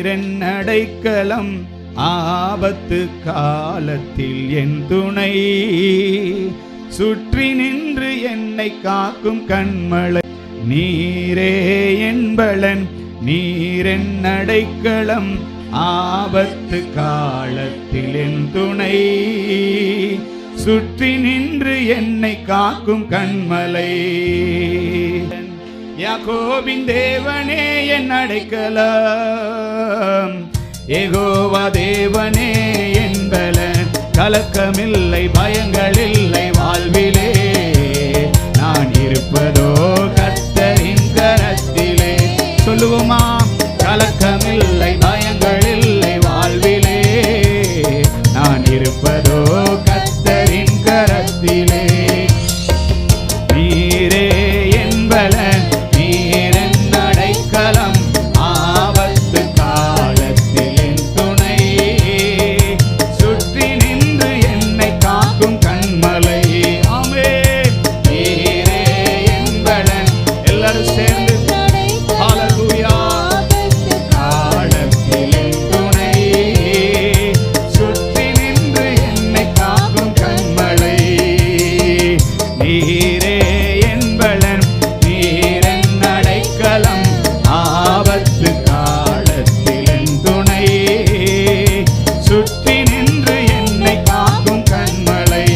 நீரென் அடைக்கலம் ஆபத்து காலத்தில் என் துணை சுற்றி நின்று என்னை காக்கும் கண்மலை நீரே என்பலன் நீரென் அடைக்கலம் ஆபத்து காலத்தில் என் துணை சுற்றி நின்று என்னை காக்கும் கண்மலை யாக்கோபின் தேவனே என் அடைக்கலம் யெகோவா தேவனே என்பலன் கலக்கமில்லை பயங்களில்லை வாழ்விலே நான் இருப்பதோ கர்த்தரின் கரத்திலே சொல்லுவோமா கலக்கமில்லை பயங்களில்லை வாழ்விலே நான் இருப்பதோ கர்த்தரின் கரத்திலே நீரே என்பலன் நீரென் அடைக்கலம் ஆபத்து காலத்தில் என் துணை சுற்றி நின்று என்னை காக்கும் கண்மலை ஆமென் நீரே என்பலன் எல்லாரும் சேர்ந்து ஹல்லேலூயா காலத்தில் என் துணை சுற்றி நின்று என்னை காக்கும் கண்மலை நீரே என்பலன் நீரென் அடைக்கலம் ஆபத்து காலத்தில் என் துணை சுற்றி நின்று என்னை காக்கும் கண்மலை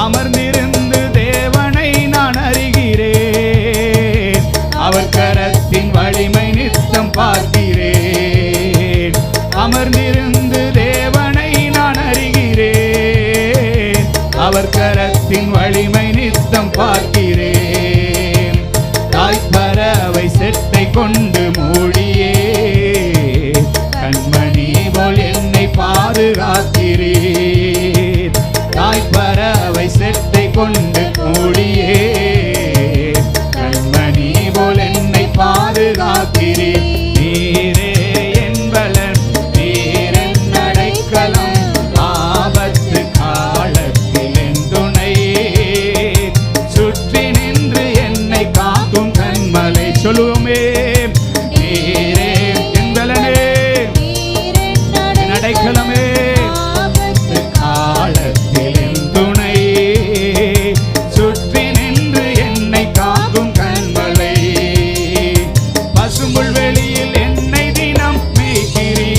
அமர்ந்திருந்து தேவனை நான் அறிகிறேன் அவர் கரத்தின் வலிமை நித்தம் பார்க்கிறேன் அமர்ந்திருந்து தேவனை நான் அறிகிறேன் அவர் கரத்தின் வலிமை நித்தம் பார்க்கிறேன் தாய்ப்பறவை செட்டை கொண்டு மூடியே கண்மணி போல் என்னை பாதுகாக்கிறேன் தாய்ப்பறவை செட்டை கொண்டு மூடியே கண்மணி போல் என்னை பாதுகாக்கிறேன் நீரே என்பலன் நீரென் அடைக்கலம் ஆபத்து காலத்தில் என் துணை சுற்றி நின்று என்னை காக்கும் கண்மலை சொல்லுவோமே நீரே என்பலனே என் அடைக்கலமே காலத்தில் என் துணை சுற்றி நின்று என்னை காக்கும் கண்மலை பசும்புல் வெளியில் என்னை தினம்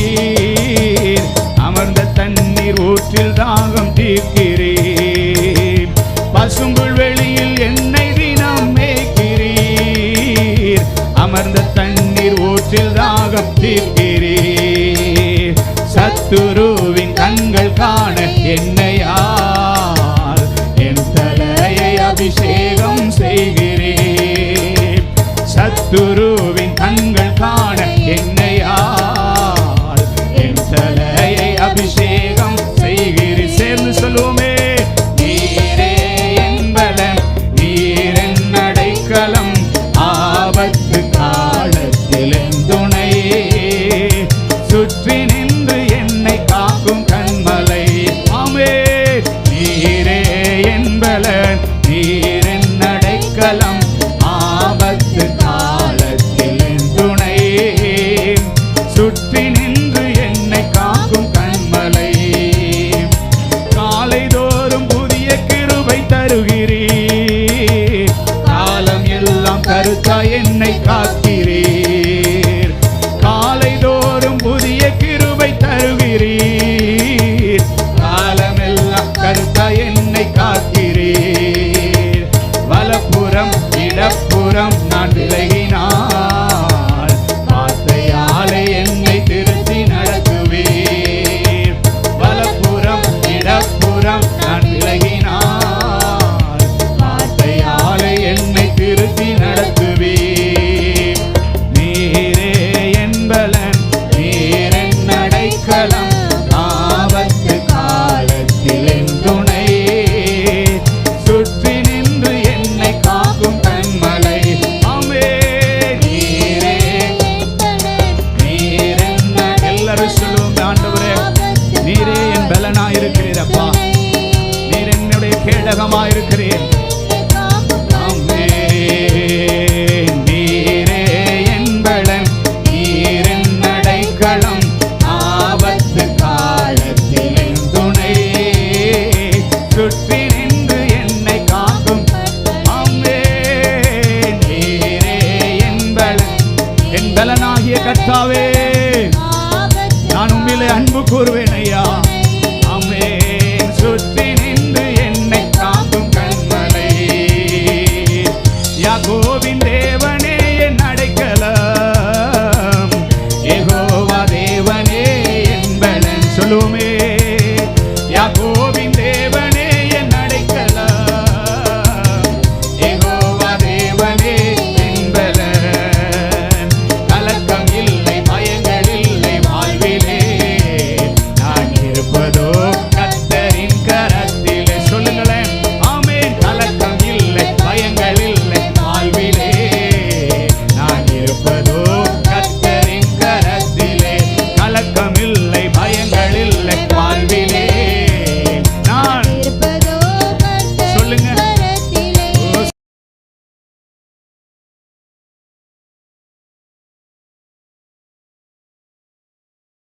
மேய்க்கிறீர் அமர்ந்த தண்ணீர் ஊற்றில் தாகம் தீர்க்கிறீர் பசும்புல் வெளியில் என்னை தினம் மேய்க்கிறீர் அமர்ந்த தண்ணீர் ஊற்றில் தாகம் தீர்க்கிறீர் சத்துருவின் கண்கள் காண என்னையால் என் தலையை அபிஷேகம் செய்கிறேன் சத்துருவின் கண்கள் காண என்னையால் என் தலையை அபிஷேகம் செய்கிறேன் சேர்ந்து சொல்லுவோமே நீரே என்பலன் நீரென் அடைக்கலம் ஆபத்து காலத்தில் என் துணை சுற்றி நின்று என்னை காக்கும் கண்மலை ஆமென் நீரே என்பலன் நீரென் அடைக்கலம் ஆபத்து காலத்தில் என் துணை சுற்றி நின்று என்னை காக்கும் கண்மலை காலைதோறும் புதிய கிருபை தருகிறீர் காலம் எல்லாம் கருத்தாய் என்னை காக்கிறீர் காலைதோறும் புதிய கிருபை தருகிறீர் காலமெல்லாம் கருத்தாய் என்னை காக்கிறீர் வலப்புறம் இடப்புறம் நான் விலகினால் வார்த்தையாலே என்னை திருத்தி நடத்துவீர் வலப்புறம் இடப்புறம் நான் விலகினால் வார்த்தையாலே என்னை திருத்தி நடத்துவீர் நீரே என்பலன் நீரென் அடைக்கலம் ஆபத்து காலத்தில் என் துணை சுற்றி நின்று என்னை காக்கும் கண்மலை ஆமென் நீரே நீரென் எல்லாரும் சொல்லுவோம் ஆண்டவரே நீரே என் பலனாயிருக்கிறீரப்பா நீர் என்னுடைய கேடகமாயிருக்கிறீர் ஆமென் நீரே என் பலன் நீரென் வாழ்விலே